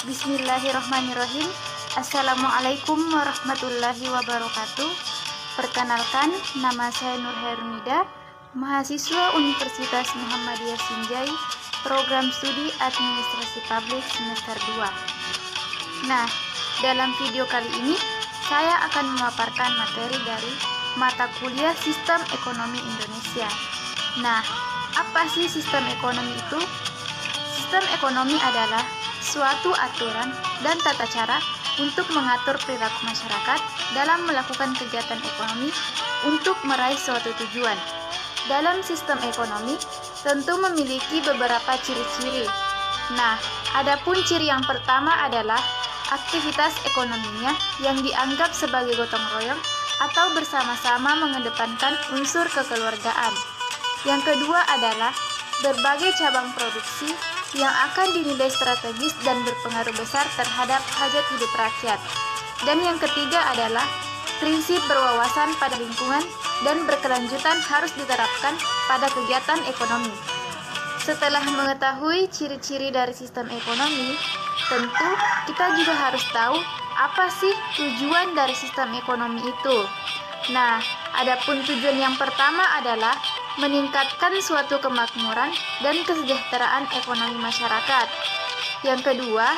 Bismillahirrahmanirrahim. Assalamualaikum warahmatullahi wabarakatuh. Perkenalkan, nama saya Nur Herunida, mahasiswa Universitas Muhammadiyah Sinjai, program studi Administrasi Publik semester 2. Nah, dalam video kali ini saya akan memaparkan materi dari mata kuliah Sistem Ekonomi Indonesia. Nah, apa sih sistem ekonomi itu? Sistem ekonomi adalah suatu aturan dan tata cara untuk mengatur perilaku masyarakat dalam melakukan kegiatan ekonomi untuk meraih suatu tujuan. Dalam sistem ekonomi tentu memiliki beberapa ciri-ciri. Nah, adapun ciri yang pertama adalah aktivitas ekonominya yang dianggap sebagai gotong royong atau bersama-sama mengedepankan unsur kekeluargaan. Yang kedua adalah berbagai cabang produksi yang akan dinilai strategis dan berpengaruh besar terhadap hajat hidup rakyat. Dan yang ketiga adalah prinsip berwawasan pada lingkungan dan berkelanjutan harus diterapkan pada kegiatan ekonomi. Setelah mengetahui ciri-ciri dari sistem ekonomi, tentu kita juga harus tahu apa sih tujuan dari sistem ekonomi itu. Nah, adapun tujuan yang pertama adalah meningkatkan suatu kemakmuran dan kesejahteraan ekonomi masyarakat. Yang kedua,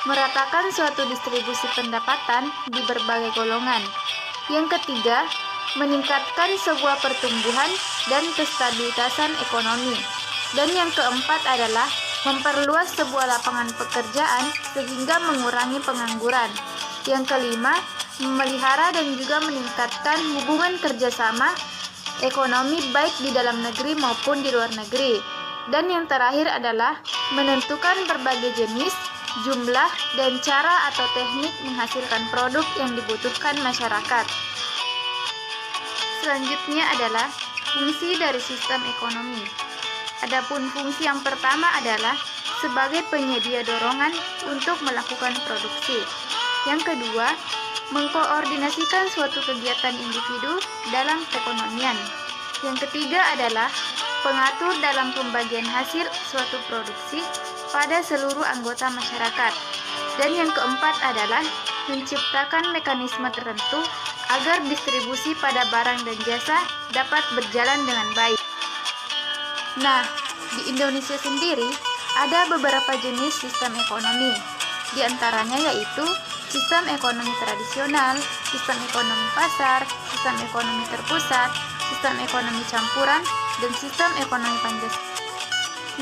meratakan suatu distribusi pendapatan di berbagai golongan. Yang ketiga, meningkatkan sebuah pertumbuhan dan kestabilitasan ekonomi. Dan yang keempat adalah memperluas sebuah lapangan pekerjaan sehingga mengurangi pengangguran. Yang kelima, memelihara dan juga meningkatkan hubungan kerjasama ekonomi baik di dalam negeri maupun di luar negeri. Dan yang terakhir adalah menentukan berbagai jenis, jumlah, dan cara atau teknik menghasilkan produk yang dibutuhkan masyarakat. Selanjutnya adalah fungsi dari sistem ekonomi. Adapun fungsi yang pertama adalah sebagai penyedia dorongan untuk melakukan produksi. Yang kedua, mengkoordinasikan suatu kegiatan individu dalam perekonomian. Yang ketiga adalah pengatur dalam pembagian hasil suatu produksi pada seluruh anggota masyarakat. Dan yang keempat adalah menciptakan mekanisme tertentu agar distribusi pada barang dan jasa dapat berjalan dengan baik. Nah, di Indonesia sendiri ada beberapa jenis sistem ekonomi. Di antaranya yaitu sistem ekonomi tradisional, sistem ekonomi pasar, sistem ekonomi terpusat, sistem ekonomi campuran, dan sistem ekonomi Pancasila.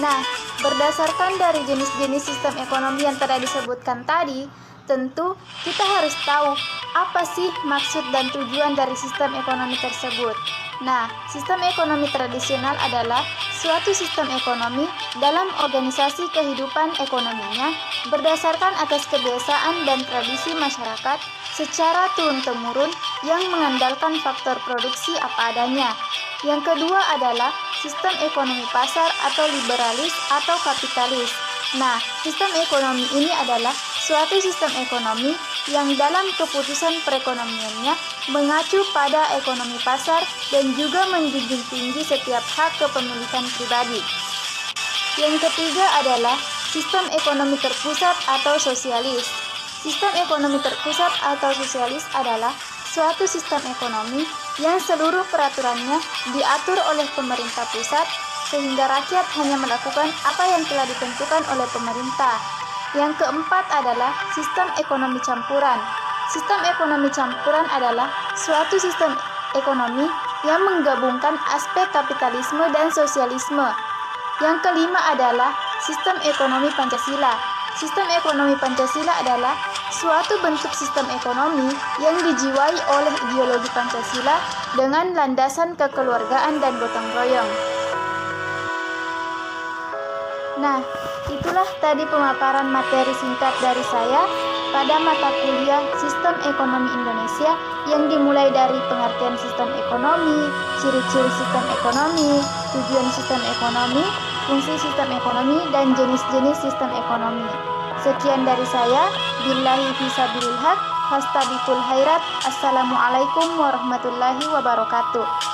Nah, berdasarkan dari jenis-jenis sistem ekonomi yang telah disebutkan tadi, tentu kita harus tahu apa sih maksud dan tujuan dari sistem ekonomi tersebut. Nah, sistem ekonomi tradisional adalah suatu sistem ekonomi dalam organisasi kehidupan ekonominya berdasarkan atas kebiasaan dan tradisi masyarakat secara turun-temurun yang mengandalkan faktor produksi apa adanya. Yang kedua adalah sistem ekonomi pasar atau liberalis atau kapitalis. Nah, sistem ekonomi ini adalah suatu sistem ekonomi yang dalam keputusan perekonomiannya mengacu pada ekonomi pasar dan juga menjunjung tinggi setiap hak kepemilikan pribadi. Yang ketiga adalah sistem ekonomi terpusat atau sosialis. Sistem ekonomi terpusat atau sosialis adalah suatu sistem ekonomi yang seluruh peraturannya diatur oleh pemerintah pusat sehingga rakyat hanya melakukan apa yang telah ditentukan oleh pemerintah. Yang keempat adalah sistem ekonomi campuran. Sistem ekonomi campuran adalah suatu sistem ekonomi yang menggabungkan aspek kapitalisme dan sosialisme. Yang kelima adalah sistem ekonomi Pancasila. Sistem ekonomi Pancasila adalah suatu bentuk sistem ekonomi yang dijiwai oleh ideologi Pancasila dengan landasan kekeluargaan dan gotong royong. Nah, itulah tadi pemaparan materi singkat dari saya pada mata kuliah Sistem Ekonomi Indonesia yang dimulai dari pengertian sistem ekonomi, ciri-ciri sistem ekonomi, tujuan sistem ekonomi, fungsi sistem ekonomi, dan jenis-jenis sistem ekonomi. Sekian dari saya. Billahi fisabilil haq, fastabiqul khairat. Assalamualaikum warahmatullahi wabarakatuh.